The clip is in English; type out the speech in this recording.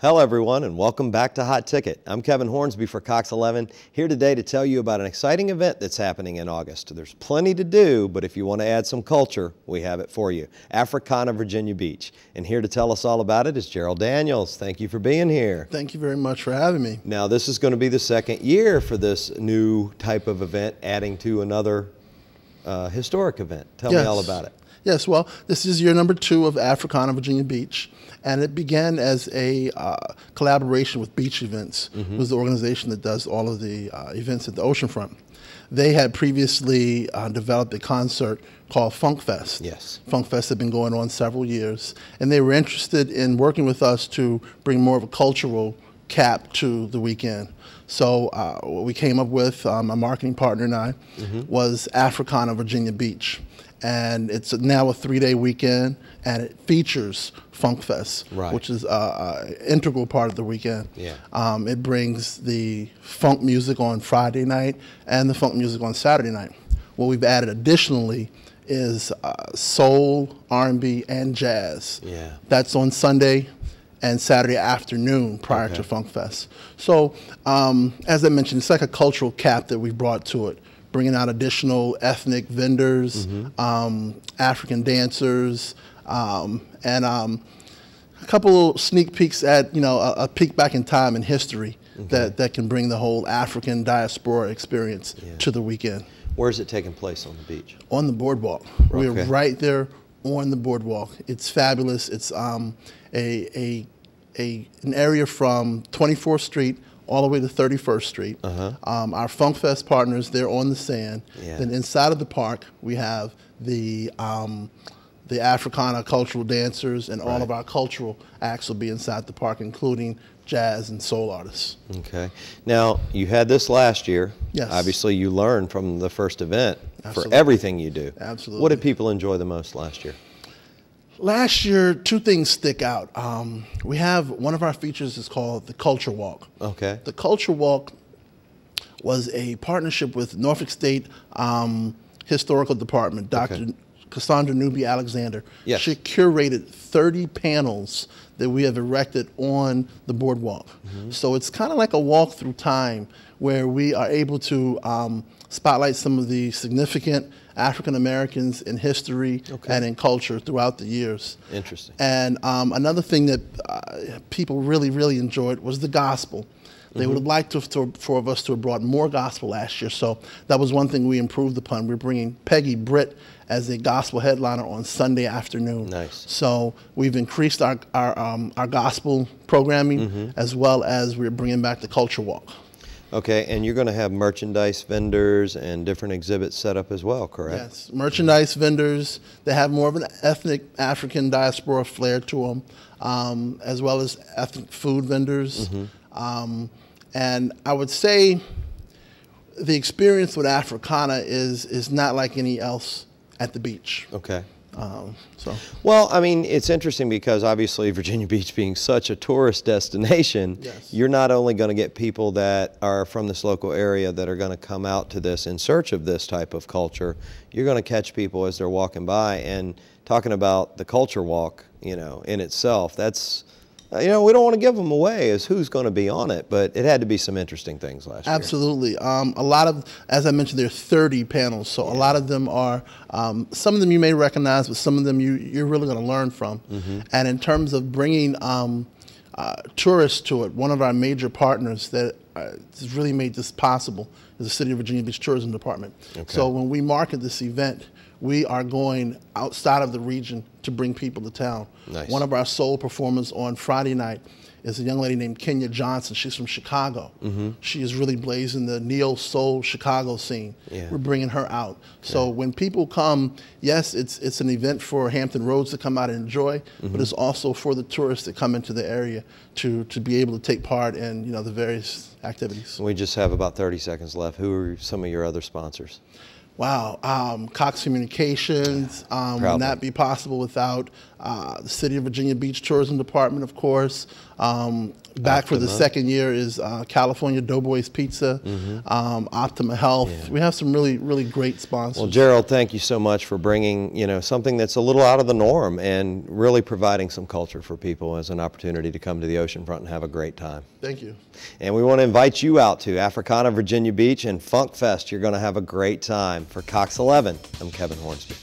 Hello everyone and welcome back to Hot Ticket. I'm Kevin Hornsby for Cox 11, here today to tell you about an exciting event that's happening in August. There's plenty to do, but if you want to add some culture, we have it for you. Africana, Virginia Beach. And here to tell us all about it is Gerald Daniels. Thank you for being here. Thank you very much for having me. Now this is going to be the second year for this new type of event, adding to another historic event. Tell me all about it. Yes, well, this is year number 2 of Africana, Virginia Beach, and it began as a collaboration with Beach Events, who is the organization that does all of the events at the oceanfront. They had previously developed a concert called Funk Fest. Yes. Funk Fest had been going on several years, and they were interested in working with us to bring more of a cultural cap to the weekend. So what we came up with, my marketing partner and I, was Africana, Virginia Beach. And it's now a 3-day weekend, and it features Funk Fest, which is an integral part of the weekend. Yeah. It brings the funk music on Friday night and the funk music on Saturday night. What we've added additionally is soul, R&B, and jazz. Yeah. That's on Sunday and Saturday afternoon prior to Funk Fest. So as I mentioned, it's like a cultural cap that we've brought to it, bringing out additional ethnic vendors, African dancers, and a couple of sneak peeks at, a peek back in time in history that can bring the whole African diaspora experience to the weekend. Where's it taking place on the beach? On the boardwalk. We're right there on the boardwalk. It's fabulous. It's an area from 24th Street all the way to 31st Street. Our Funk Fest partners, they're on the sand. Then inside of the park, we have the Africana cultural dancers, and all of our cultural acts will be inside the park, including jazz and soul artists. Okay. Now, you had this last year. Yes. Obviously, you learned from the first event for everything you do. Absolutely. What did people enjoy the most last year? Last year, 2 things stick out. We have one of our features is called the Culture Walk. Okay. The Culture Walk was a partnership with Norfolk State Historical Department, Dr. Cassandra Newby Alexander. Yes. She curated 30 panels that we have erected on the boardwalk. So it's kind of like a walk through time where we are able to spotlight some of the significant African Americans in history and in culture throughout the years. Interesting. And another thing that people really enjoyed was the gospel. They would have liked for us to have brought more gospel last year, so that was one thing we improved upon. We're bringing Peggy Britt as a gospel headliner on Sunday afternoon. Nice. So we've increased our gospel programming, as well as we're bringing back the Culture Walk. Okay, and you're going to have merchandise vendors and different exhibits set up as well, correct? Yes, merchandise vendors. They have more of an ethnic African diaspora flair to them, as well as ethnic food vendors. And I would say the experience with Africana is not like any else at the beach. Okay. Well, I mean, it's interesting because obviously Virginia Beach being such a tourist destination, you're not only going to get people that are from this local area that are going to come out to this in search of this type of culture, you're going to catch people as they're walking by. And talking about the culture walk, in itself, that's, we don't want to give them away as who's going to be on it, but it had to be some interesting things last year. Absolutely. A lot of, as I mentioned, there are 30 panels, so a lot of them are, some of them you may recognize, but some of them you're really going to learn from. And in terms of bringing tourists to it, one of our major partners that has really made this possible is the City of Virginia Beach Tourism Department. So when we market this event, we are going outside of the region to bring people to town. Nice. One of our soul performers on Friday night is a young lady named Kenya Johnson. She's from Chicago. She is really blazing the neo-soul Chicago scene. We're bringing her out. So when people come, yes, it's an event for Hampton Roads to come out and enjoy, but it's also for the tourists that come into the area to be able to take part in the various activities. We just have about 30 seconds left. Who are some of your other sponsors? Wow, Cox Communications would not be possible without the City of Virginia Beach Tourism Department, of course. Back for the second year is California Doughboys Pizza, Optima Health. Yeah. We have some really, really great sponsors. Well, Gerald, thank you so much for bringing, something that's a little out of the norm and really providing some culture for people as an opportunity to come to the oceanfront and have a great time. Thank you. And we want to invite you out to Africana, Virginia Beach and Funk Fest. You're going to have a great time. For Cox 11, I'm Kevin Hornsby.